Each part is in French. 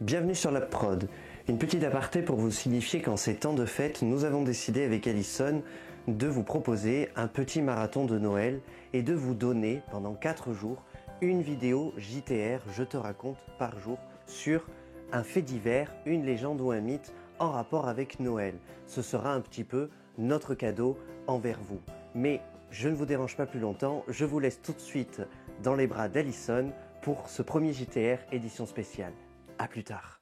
Bienvenue sur l'UpProd, une petite aparté pour vous signifier qu'en ces temps de fête, nous avons décidé avec Alison de vous proposer un petit marathon de Noël et de vous donner pendant 4 jours une vidéo JTR, je te raconte, par jour sur un fait divers, une légende ou un mythe en rapport avec Noël. Ce sera un petit peu notre cadeau envers vous. Mais je ne vous dérange pas plus longtemps, je vous laisse tout de suite dans les bras d'Alison pour ce premier JTR édition spéciale. A plus tard.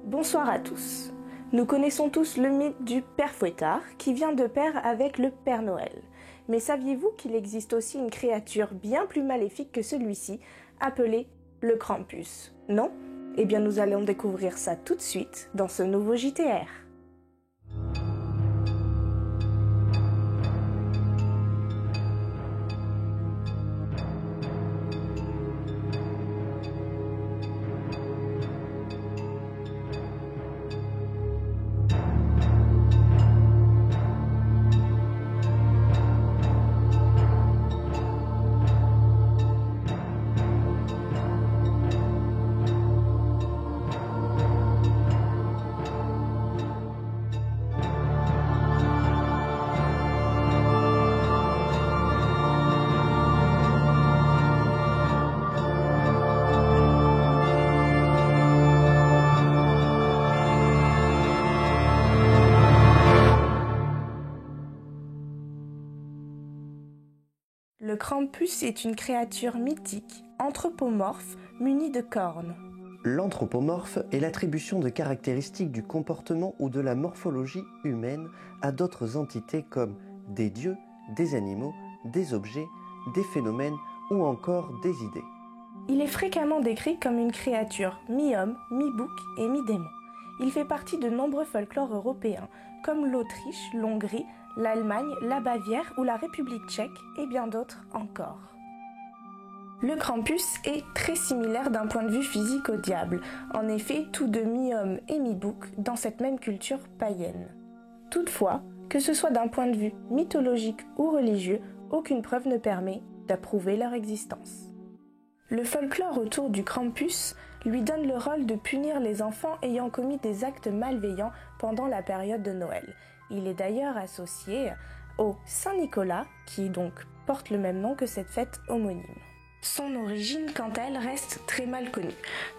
Bonsoir à tous. Nous connaissons tous le mythe du Père Fouettard qui vient de pair avec le Père Noël. Mais saviez-vous qu'il existe aussi une créature bien plus maléfique que celui-ci, appelée le Krampus? Non? Eh bien nous allons découvrir ça tout de suite dans ce nouveau JTR. Le Krampus est une créature mythique, anthropomorphe, munie de cornes. L'anthropomorphe est l'attribution de caractéristiques du comportement ou de la morphologie humaine à d'autres entités comme des dieux, des animaux, des objets, des phénomènes ou encore des idées. Il est fréquemment décrit comme une créature mi-homme, mi-bouc et mi-démon. Il fait partie de nombreux folklores européens, comme l'Autriche, l'Hongrie, l'Allemagne, la Bavière ou la République tchèque et bien d'autres encore. Le Krampus est très similaire d'un point de vue physique au diable, en effet tous deux mi-homme et mi-bouc dans cette même culture païenne. Toutefois, que ce soit d'un point de vue mythologique ou religieux, aucune preuve ne permet d'approuver leur existence. Le folklore autour du Krampus lui donne le rôle de punir les enfants ayant commis des actes malveillants pendant la période de Noël. Il est d'ailleurs associé au Saint-Nicolas, qui donc porte le même nom que cette fête homonyme. Son origine, quant à elle, reste très mal connue.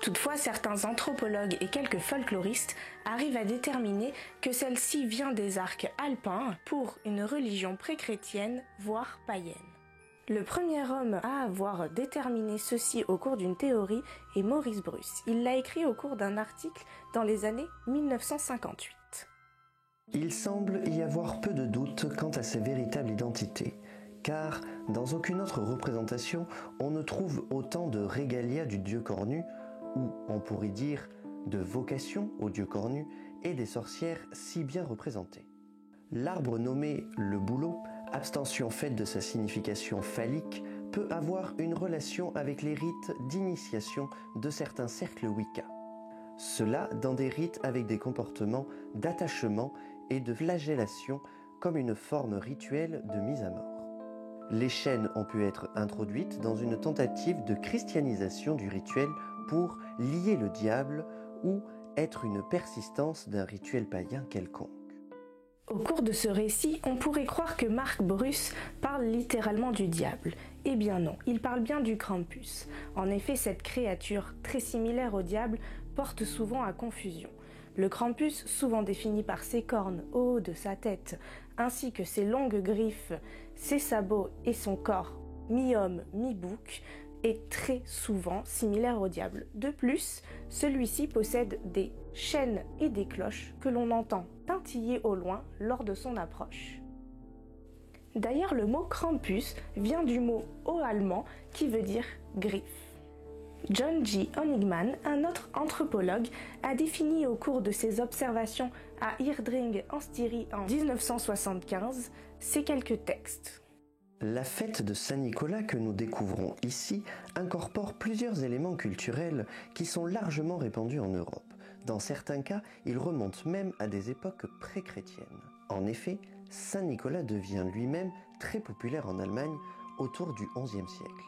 Toutefois, certains anthropologues et quelques folkloristes arrivent à déterminer que celle-ci vient des arcs alpins pour une religion pré-chrétienne, voire païenne. Le premier homme à avoir déterminé ceci au cours d'une théorie est Maurice Bruce. Il l'a écrit au cours d'un article dans les années 1958. Il semble y avoir peu de doute quant à sa véritable identité, car dans aucune autre représentation on ne trouve autant de régalia du dieu cornu, ou on pourrait dire de vocation au dieu cornu, et des sorcières si bien représentées. L'arbre nommé le bouleau, abstention faite de sa signification phallique, peut avoir une relation avec les rites d'initiation de certains cercles Wicca. Cela dans des rites avec des comportements d'attachement et de flagellation comme une forme rituelle de mise à mort. Les chaînes ont pu être introduites dans une tentative de christianisation du rituel pour lier le diable ou être une persistance d'un rituel païen quelconque. Au cours de ce récit, on pourrait croire que Marc Bruce parle littéralement du diable. Eh bien non, il parle bien du Krampus. En effet, cette créature, très similaire au diable, porte souvent à confusion. Le Krampus, souvent défini par ses cornes au haut de sa tête, ainsi que ses longues griffes, ses sabots et son corps, mi-homme, mi-bouc, est très souvent similaire au diable. De plus, celui-ci possède des chaînes et des cloches que l'on entend tintiller au loin lors de son approche. D'ailleurs, le mot Krampus vient du mot haut-allemand qui veut dire griffe. John G. Honigman, un autre anthropologue, a défini au cours de ses observations à Hirdring en Styrie en 1975 ces quelques textes. La fête de Saint-Nicolas que nous découvrons ici incorpore plusieurs éléments culturels qui sont largement répandus en Europe. Dans certains cas, ils remontent même à des époques pré-chrétiennes. En effet, Saint-Nicolas devient lui-même très populaire en Allemagne autour du XIe siècle.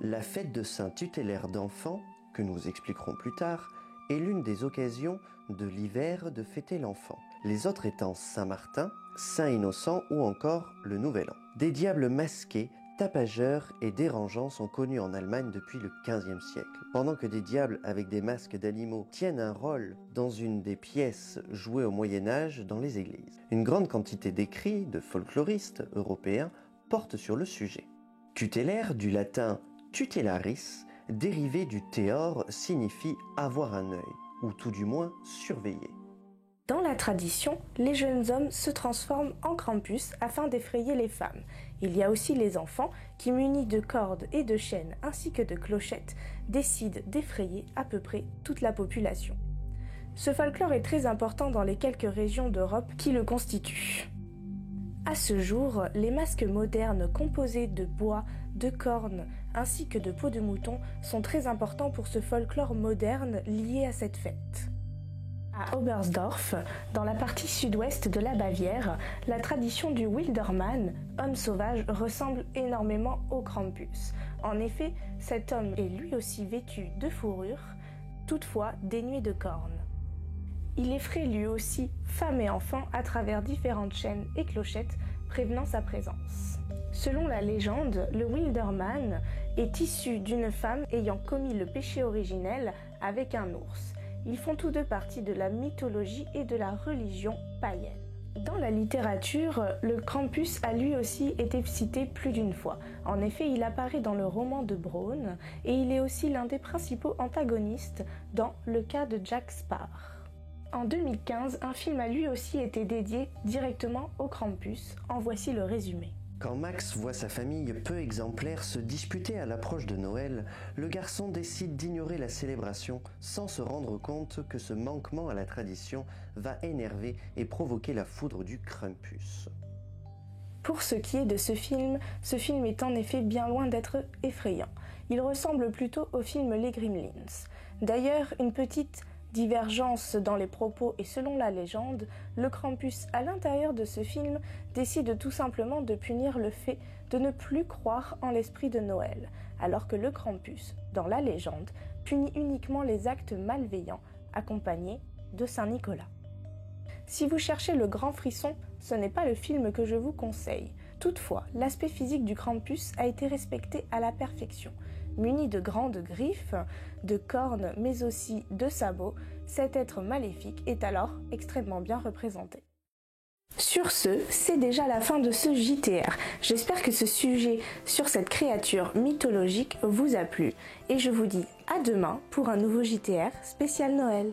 La fête de Saint tutélaire d'enfants, que nous expliquerons plus tard, est l'une des occasions de l'hiver de fêter l'enfant, les autres étant Saint-Martin, Saint-Innocent ou encore le Nouvel An. Des diables masqués, tapageurs et dérangeants sont connus en Allemagne depuis le XVe siècle. Pendant que des diables avec des masques d'animaux tiennent un rôle dans une des pièces jouées au Moyen-Âge dans les églises. Une grande quantité d'écrits de folkloristes européens portent sur le sujet. Tutélaire du latin tutellaris, dérivé du théor, signifie avoir un œil, ou tout du moins surveiller. Dans la tradition, les jeunes hommes se transforment en Krampus afin d'effrayer les femmes. Il y a aussi les enfants qui, munis de cordes et de chaînes ainsi que de clochettes, décident d'effrayer à peu près toute la population. Ce folklore est très important dans les quelques régions d'Europe qui le constituent. À ce jour, les masques modernes composés de bois, de cornes ainsi que de peau de mouton sont très importants pour ce folklore moderne lié à cette fête. À Oberstdorf, dans la partie sud-ouest de la Bavière, la tradition du Wildermann, homme sauvage, ressemble énormément au Krampus. En effet, cet homme est lui aussi vêtu de fourrure, toutefois dénué de cornes. Il effraie lui aussi femmes et enfants à travers différentes chaînes et clochettes prévenant sa présence. Selon la légende, le Wildermann est issu d'une femme ayant commis le péché originel avec un ours. Ils font tous deux partie de la mythologie et de la religion païenne. Dans la littérature, le Krampus a lui aussi été cité plus d'une fois. En effet, il apparaît dans le roman de Braun et il est aussi l'un des principaux antagonistes dans le cas de Jack Sparr. En 2015, un film a lui aussi été dédié directement au Krampus. En voici le résumé. Quand Max voit sa famille peu exemplaire se disputer à l'approche de Noël, le garçon décide d'ignorer la célébration sans se rendre compte que ce manquement à la tradition va énerver et provoquer la foudre du Krampus. Pour ce qui est de ce film est en effet bien loin d'être effrayant. Il ressemble plutôt au film Les Gremlins. D'ailleurs, une petite divergence dans les propos et selon la légende, le Krampus à l'intérieur de ce film décide tout simplement de punir le fait de ne plus croire en l'esprit de Noël, alors que le Krampus, dans la légende, punit uniquement les actes malveillants accompagnés de Saint-Nicolas. Si vous cherchez le grand frisson, ce n'est pas le film que je vous conseille. Toutefois, l'aspect physique du Krampus a été respecté à la perfection. Muni de grandes griffes, de cornes mais aussi de sabots, cet être maléfique est alors extrêmement bien représenté. Sur ce, c'est déjà la fin de ce JTR. J'espère que ce sujet sur cette créature mythologique vous a plu et je vous dis à demain pour un nouveau JTR spécial Noël.